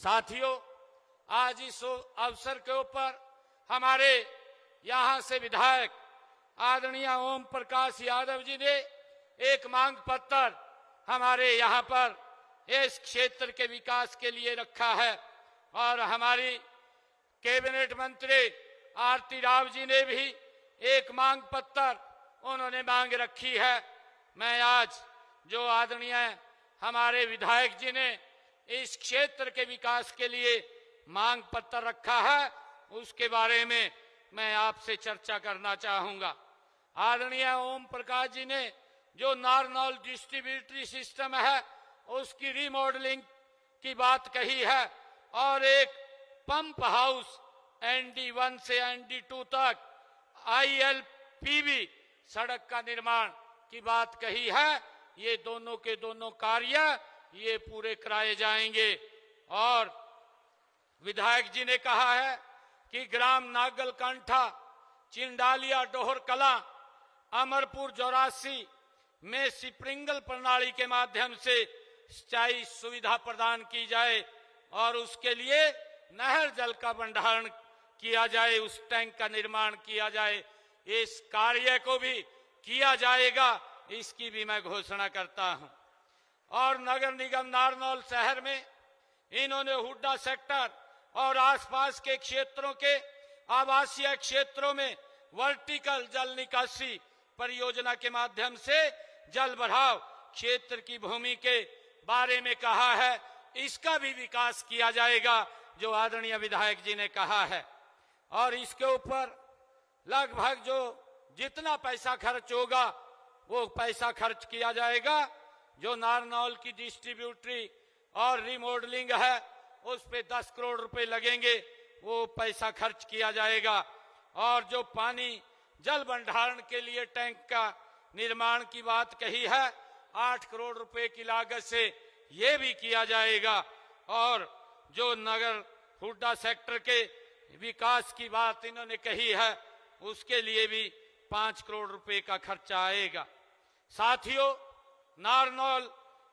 साथियों, आज इस अवसर के ऊपर हमारे यहाँ से विधायक आदरणीय ओम प्रकाश यादव जी ने एक मांग पत्र हमारे यहाँ पर इस क्षेत्र के विकास के लिए रखा है और हमारी कैबिनेट मंत्री आरती राव जी ने भी एक मांग पत्र उन्होंने मांग रखी है। मैं आज जो आदरणीय हमारे विधायक जी ने इस क्षेत्र के विकास के लिए मांग पत्र रखा है उसके बारे में मैं आपसे चर्चा करना चाहूंगा। आदरणीय ओम प्रकाश जी ने जो नारनौल डिस्ट्रीब्यूटरी सिस्टम है उसकी रीमॉडलिंग की बात कही है और एक पंप हाउस ND1 से ND2 तक ILPB सड़क का निर्माण की बात कही है। ये दोनों के दोनों कार्य ये पूरे कराए जाएंगे। और विधायक जी ने कहा है कि ग्राम नागलकंठा, चिंडालिया, डोहर कला, अमरपुर 84 में स्प्रिंकल प्रणाली के माध्यम से सिंचाई सुविधा प्रदान की जाए और उसके लिए नहर जल का भंडारण किया जाए, उस टैंक का निर्माण किया जाए। इस कार्य को भी किया जाएगा, इसकी भी मैं घोषणा करता हूं। और नगर निगम नारनौल शहर में इन्होंने हुड्डा सेक्टर और आसपास के क्षेत्रों के आवासीय क्षेत्रों में वर्टिकल जल निकासी परियोजना के माध्यम से जल भराव क्षेत्र की भूमि के बारे में कहा है, इसका भी विकास किया जाएगा जो आदरणीय विधायक जी ने कहा है। और इसके ऊपर लगभग जो जितना पैसा खर्च होगा वो पैसा खर्च किया जाएगा। जो नारनौल की डिस्ट्रीब्यूटरी और रिमॉडलिंग है उस पे 10 करोड़ रुपए लगेंगे, वो पैसा खर्च किया जाएगा। और जो पानी जल भंडारण के लिए टैंक का निर्माण की बात कही है 8 करोड़ रुपए की लागत से ये भी किया जाएगा। और जो नगर हुड्डा सेक्टर के विकास की बात इन्होंने कही है उसके लिए भी 5 करोड़ रुपए का खर्चा आएगा। साथियों, नारनौल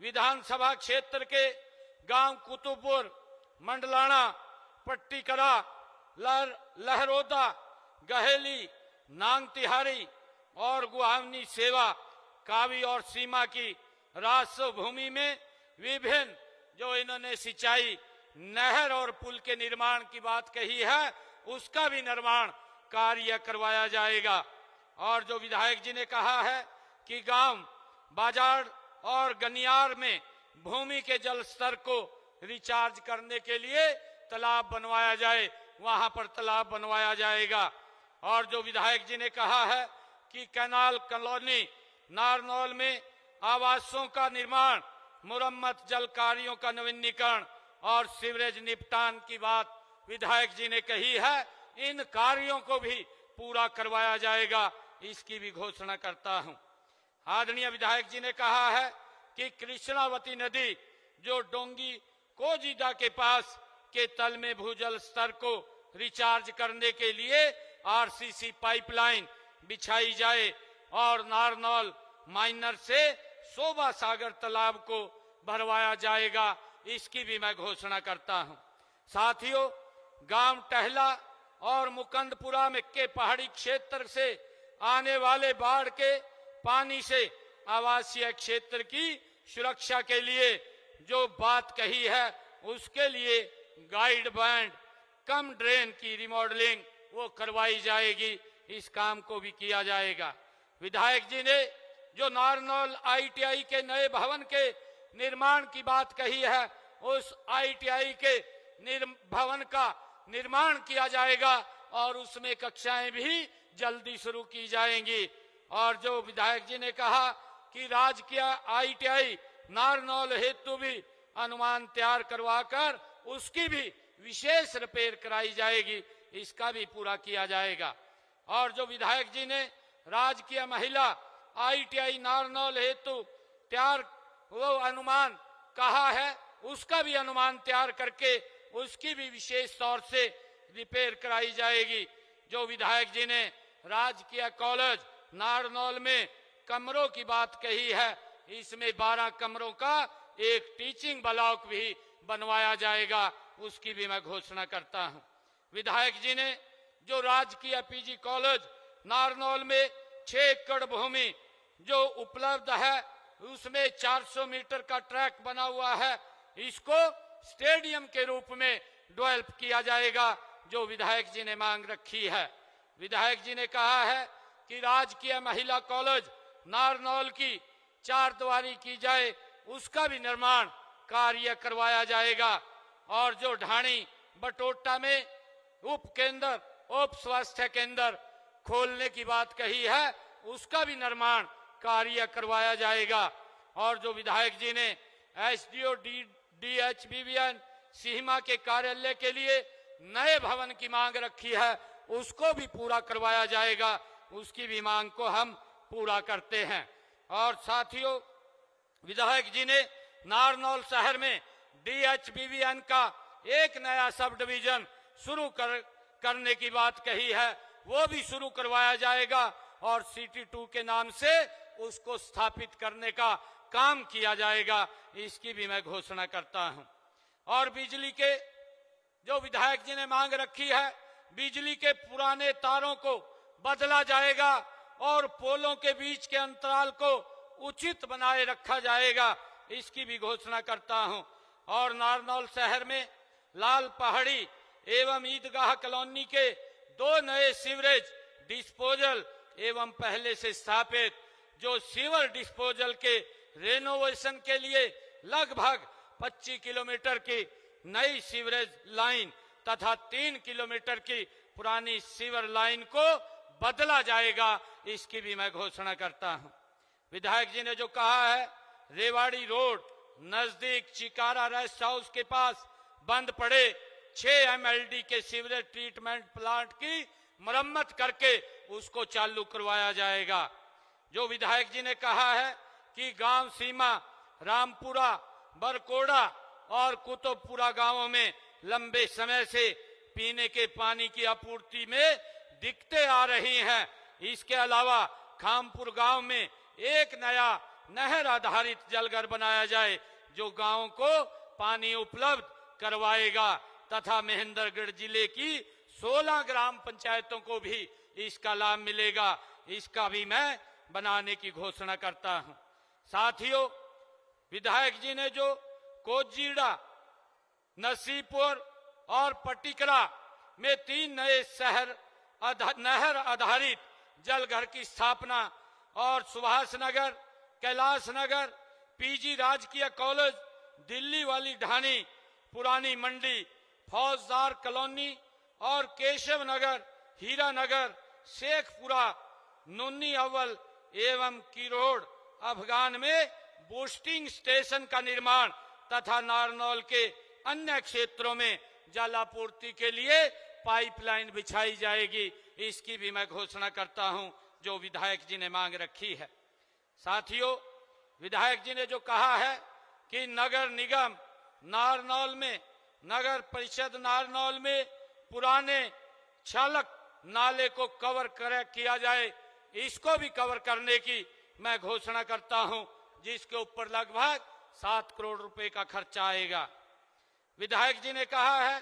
विधानसभा क्षेत्र के गांव कुतुबपुर, मंडलाना, पट्टीकरा, लहरोदा, गहेली, नांग तिहारी और गुहावनी सेवा, कावी और सीमा की राजस्व भूमि में विभिन्न जो इन्होंने सिंचाई, नहर और पुल के निर्माण की बात कही है उसका भी निर्माण कार्य करवाया जाएगा। और जो विधायक जी ने कहा है कि गांव, बाजार और गनियार में भूमि के जल स्तर को रिचार्ज करने के लिए तालाब बनवाया जाए, वहां पर तालाब बनवाया जाएगा। और जो विधायक जी ने कहा है कि कैनाल कॉलोनी नारनौल में आवासों का निर्माण, मुरम्मत, जल कार्यों का नवीनीकरण और सीवरेज निपटान की बात विधायक जी ने कही है, इन कार्यों को भी पूरा करवाया जाएगा, इसकी भी घोषणा करता हूं। आदरणीय विधायक जी ने कहा है कि कृष्णावती नदी जो डोंगी कोजीदा के पास के तल में भूजल स्तर को रिचार्ज करने के लिए RCC पाइपलाइन बिछाई जाए और नारनौल माइनर से शोभा सागर तालाब को भरवाया जाएगा, इसकी भी मैं घोषणा करता हूं। साथियों, गांव टहला और मुकंदपुरा में के पहाड़ी क्षेत्र से आने वाले बाढ़ के पानी से आवासीय क्षेत्र की सुरक्षा के लिए जो बात कही है उसके लिए गाइड बैंड, कम ड्रेन की रिमॉडलिंग वो करवाई जाएगी, इस काम को भी किया जाएगा। विधायक जी ने जो नारनौल ITI के नए भवन के निर्माण की बात कही है उस ITI के भवन का निर्माण किया जाएगा और उसमें कक्षाएं भी जल्दी शुरू की जाएंगी। और जो विधायक जी ने कहा कि राजकीय ITI नारनौल हेतु भी अनुमान तैयार करवाकर उसकी भी विशेष रिपेयर कराई जाएगी, इसका भी पूरा किया जाएगा। और जो विधायक जी ने राजकीय महिला ITI नारनौल हेतु तैयार वो अनुमान कहा है उसका भी अनुमान तैयार करके उसकी भी विशेष तौर से रिपेयर कराई जाएगी। जो विधायक जी ने राजकीय कॉलेज नारनौल में कमरों की बात कही है, इसमें 12 कमरों का एक टीचिंग ब्लॉक भी बनवाया जाएगा, उसकी भी मैं घोषणा करता हूं। विधायक जी ने जो राजकीय पीजी कॉलेज नारनौल में 6 एकड़ भूमि जो उपलब्ध है, उसमें 400 मीटर का ट्रैक बना हुआ है, इसको स्टेडियम के रूप में डेवलप किया जाएगा, जो विधायक जी ने मांग रखी है। विधायक जी ने कहा है कि राजकीय महिला कॉलेज नारनौल की 4 द्वारी की जाए, उसका भी निर्माण कार्य करवाया जाएगा। और जो ढाणी बटोटा में उप केंद्र, उप स्वास्थ्य केंद्र खोलने की बात कही है, उसका भी निर्माण कार्य करवाया जाएगा। और जो विधायक जी ने एसडीओ DHBBN सीमा के कार्यालय के लिए नए भवन की मांग रखी है, उसको भी पूरा करवाया जाएगा, उसकी भी मांग को हम पूरा करते हैं। और साथियों, विधायक जी ने नारनौल शहर में DHBBN का एक नया सब डिवीजन शुरू करने की बात कही है, वो भी शुरू करवाया जाएगा और सिटी 2 के नाम से उसको स्थापित करने का काम किया जाएगा, इसकी भी मैं घोषणा करता हूं। और बिजली के जो विधायक जी ने मांग रखी है, बिजली के पुराने तारों को बदला जाएगा और पोलों के बीच के अंतराल को उचित बनाए रखा जाएगा, इसकी भी घोषणा करता हूं। और नारनौल शहर में लाल पहाड़ी एवं ईदगाह कॉलोनी के 2 नए सीवरेज डिस्पोजल एवं पहले से स्थापित जो सीवर डिस्पोजल के रेनोवेशन के लिए लगभग 25 किलोमीटर की नई सीवरेज लाइन तथा 3 किलोमीटर की पुरानी सीवर लाइन को बदला जाएगा, इसकी भी मैं घोषणा करता हूं। विधायक जी ने जो कहा है, रेवाड़ी रोड नजदीक चिकारा रेस्ट हाउस के पास बंद पड़े 6 MLD के सीवरेज ट्रीटमेंट प्लांट की मरम्मत करके उसको चालू करवाया जाएगा। जो विधायक जी ने कहा है कि गांव सीमा रामपुरा, बरकोड़ा और कुतुबपुरा गांवों में लंबे समय से पीने के पानी की आपूर्ति में दिक्कतें आ रही हैं। इसके अलावा खामपुर गांव में एक नया नहर आधारित जलघर बनाया जाए, जो गांवों को पानी उपलब्ध करवाएगा तथा महेंद्रगढ़ जिले की 16 ग्राम पंचायतों को भी इसका लाभ मिलेगा, इसका भी मैं बनाने की घोषणा करता हूं। साथियों, विधायक जी ने जो कोजीड़ा, नसीपुर और पटिकरा में 3 नए नहर आधारित जलघर की स्थापना और सुभाष नगर, कैलाश नगर, पीजी राजकीय कॉलेज, दिल्ली वाली ढाणी, पुरानी मंडी, फौजदार कॉलोनी और केशव नगर, हीरा नगर, शेखपुरा, नूनी अव्वल एवं किरोड़ अफगान में बूस्टिंग स्टेशन का निर्माण तथा नारनौल के अन्य क्षेत्रों में जलापूर्ति के लिए पाइपलाइन बिछाई जाएगी, इसकी भी मैं घोषणा करता हूं, जो विधायक जी ने मांग रखी है। साथियों, विधायक जी ने जो कहा है कि नगर निगम नारनौल में, नगर परिषद नारनौल में पुराने चालक नाले को कवर किया जाए, इसको भी कवर करने की मैं घोषणा करता हूं, जिसके ऊपर लगभग 7 करोड़ रुपए का खर्चा आएगा। विधायक जी ने कहा है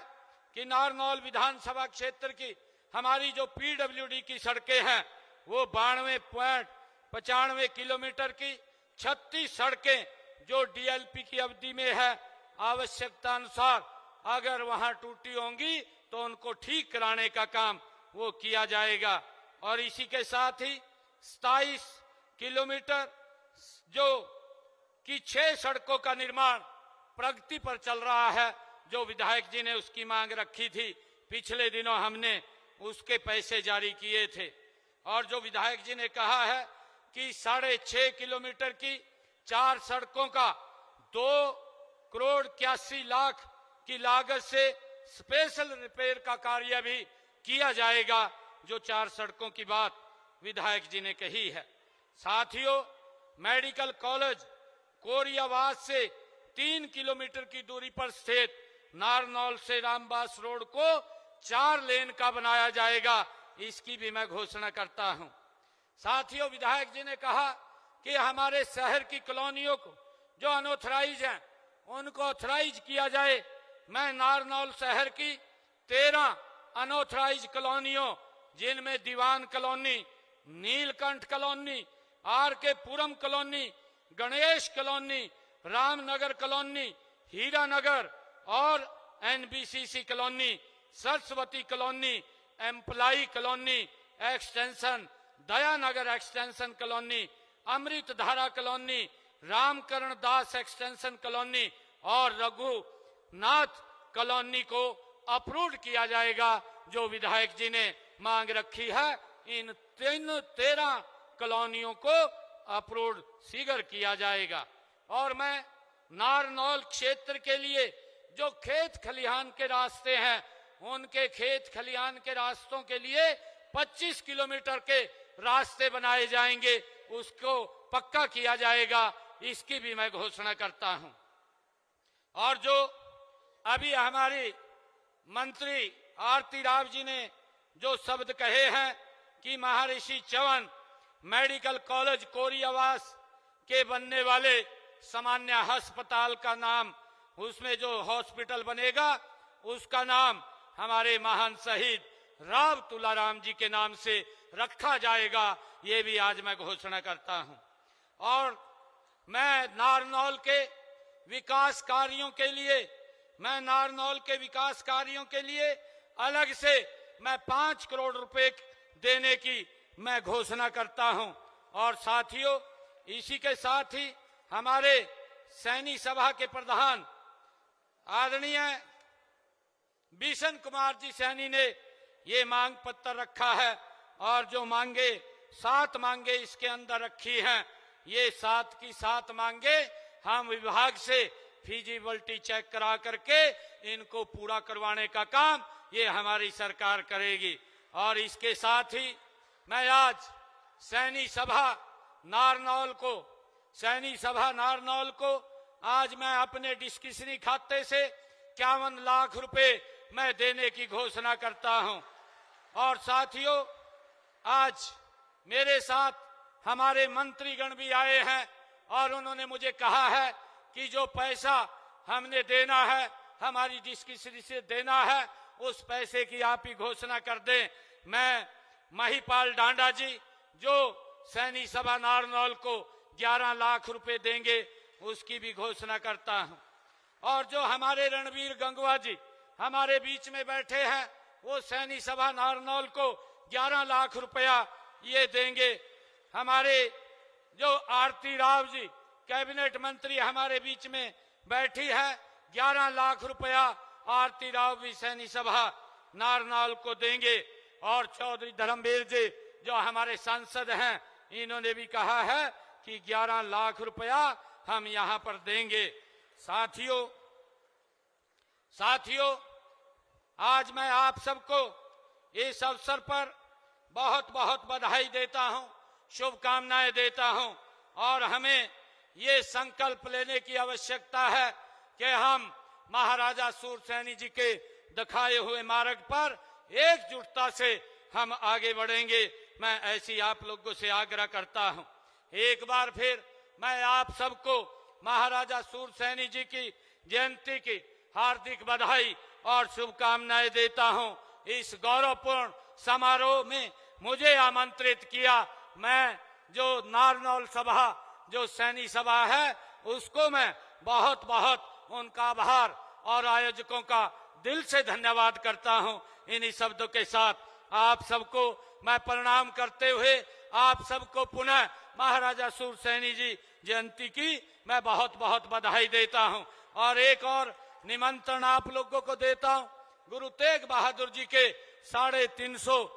कि नारनौल विधानसभा क्षेत्र की हमारी जो PWD की सड़कें हैं, वो 92.95 किलोमीटर की 36 सड़कें जो DLP की अवधि में है, आवश्यकता अनुसार अगर वहां टूटी होंगी तो उनको ठीक कराने का काम वो किया जाएगा। और इसी के साथ ही 27 किलोमीटर जो कि 6 सड़कों का निर्माण प्रगति पर चल रहा है, जो विधायक जी ने उसकी मांग रखी थी, पिछले दिनों हमने उसके पैसे जारी किए थे। और जो विधायक जी ने कहा है कि 6.5 किलोमीटर की 4 सड़कों का 2 करोड़ 81 लाख की लागत से स्पेशल रिपेयर का कार्य भी किया जाएगा, जो 4 सड़कों की बात विधायक जी ने कही है। साथियों, मेडिकल कॉलेज कोरियावास से 3 किलोमीटर की दूरी पर स्थित नारनौल से रामबास रोड को 4 लेन का बनाया जाएगा, इसकी भी मैं घोषणा करता हूं। साथियों, विधायक जी ने कहा कि हमारे शहर की कॉलोनियों को जो अनऑथराइज हैं उनको ऑथराइज किया जाए। मैं नारनौल शहर की 13 अनऑथराइज कॉलोनियों, जिनमें Diwan colony, Neelkanth colony, R K Puram colony, Ganesh colony, Ramnagar colony, Hiranagar और NBCC colony, Saraswati colony, employee colony extension, Dayanagar extension colony, Amrit Dhara colony, Ramkaran Das extension colony और रघुनाथ कॉलोनी को अप्रूव किया जाएगा, जो विधायक जी ने मांग रखी है। इन 13 कॉलोनियों को अप्रूव शीघ्र किया जाएगा। और मैं नारनौल क्षेत्र के लिए जो खेत खलिहान के रास्ते हैं, उनके खेत खलिहान के रास्तों के लिए 25 किलोमीटर के रास्ते बनाए जाएंगे, उसको पक्का किया जाएगा। इसकी भी मैं घोषणा करता हूं। और जो अभी हमारी मंत्री आरती राव जी ने जो शब्द कहे हैं कि महर्षि चौहान मेडिकल कॉलेज कोरियावास के बनने वाले सामान्य अस्पताल का नाम, उसमें जो हॉस्पिटल बनेगा उसका नाम हमारे महान शहीद राव तुलाराम जी के नाम से रखा जाएगा, ये भी आज मैं घोषणा करता हूं। और मैं नारनौल के विकास कार्यों के लिए अलग से मैं 5 करोड़ रुपए देने की मैं घोषणा करता हूं। और साथियों, इसी के साथ ही हमारे सैनी सभा के प्रधान आदरणीय बिशन कुमार जी सैनी ने ये मांग पत्र रखा है, और जो 7 मांगे इसके अंदर रखी हैं, ये 7 की 7 मांगे हम विभाग से फिजिबिलिटी चेक करा करके इनको पूरा करवाने का काम ये हमारी सरकार करेगी। और इसके साथ ही मैं आज सैनी सभा नारनौल को आज मैं अपने डिस्क्रिशनरी खाते से 51 लाख रुपए मैं देने की घोषणा करता हूं। और साथियों, आज मेरे साथ हमारे मंत्रीगण भी आए हैं और उन्होंने मुझे कहा है कि जो पैसा हमने देना है, हमारी डिस्क्रिशनरी से देना है, उस पैसे की आप ही घोषणा कर दें। मैं महिपाल डांडा जी जो सैनी सभा नारनौल को 11 लाख रुपए देंगे, उसकी भी घोषणा करता हूं। और जो हमारे रणवीर गंगवा जी हमारे बीच में बैठे हैं, वो सैनी सभा नारनौल को 11 लाख रुपया ये देंगे। हमारे जो आरती राव जी कैबिनेट मंत्री हमारे बीच में बैठी है, 11 लाख रुपया आरती राव भी सैनी सभा नारनौल को देंगे। और चौधरी धर्मवीर जी जो हमारे सांसद हैं, इन्होंने भी कहा है कि 11 लाख रुपया हम यहां पर देंगे। साथियों, आज मैं आप सबको इस अवसर पर बहुत बहुत बधाई देता हूं, शुभकामनाएं देता हूं। और हमें ये संकल्प लेने की आवश्यकता है कि हम महाराजा सूरसैनी जी के दिखाए हुए मार्ग पर एकजुटता से हम आगे बढ़ेंगे। मैं ऐसी आप लोगों से आग्रह करता हूं। एक बार फिर मैं आप सबको महाराजा सूरसैनी जी की जयंती की हार्दिक बधाई और शुभकामनाएं देता हूं। इस गौरवपूर्ण समारोह में मुझे आमंत्रित किया, मैं जो नारनौल सभा जो सैनी सभा है, उसको मैं बहुत बहुत उनका आभार और आयोजकों का दिल से धन्यवाद करता हूं। इन्हीं शब्दों के साथ आप सबको मैं प्रणाम करते हुए आप सबको पुनः महाराजा सूरसैनी जी जयंती की मैं बहुत बहुत बधाई देता हूं। और एक और निमंत्रण आप लोगों को देता हूं, गुरु तेग बहादुर जी के 450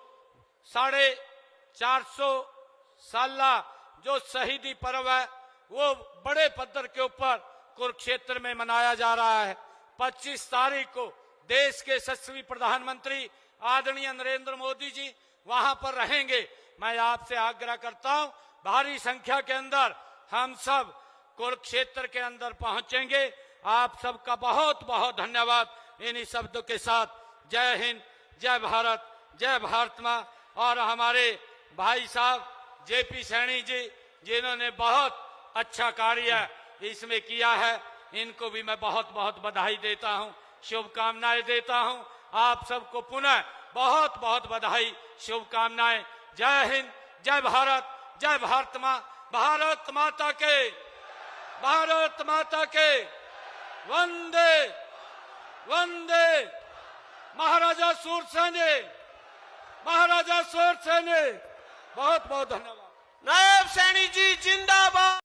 साला जो शहीदी पर्व है, वो बड़े पद्धर के ऊपर कुरुक्षेत्र में मनाया जा रहा है। 25 तारीख को देश के यशस्वी प्रधानमंत्री आदरणीय नरेंद्र मोदी जी वहां पर रहेंगे। मैं आपसे आग्रह करता हूं, भारी संख्या के अंदर हम सब कुरुक्षेत्र के अंदर पहुंचेंगे। आप सबका बहुत बहुत धन्यवाद। इन्हीं शब्दों के साथ जय हिंद, जय भारत, जय भारत मां। और हमारे भाई साहब जेपी सैनी जी, जिन्होंने बहुत अच्छा कार्य इसमें किया है, इनको भी मैं बहुत बहुत बधाई देता हूं, शुभकामनाएं देता हूं। आप सबको पुनः बहुत बहुत बधाई, शुभकामनाएं। जय हिंद, जय भारत, जय भारत माता के, भारत माता के। वंदे वंदे। महाराजा सूरसेन, महाराजा सूरसेन। बहुत बहुत धन्यवाद। नायब सैनी जी जिंदाबाद।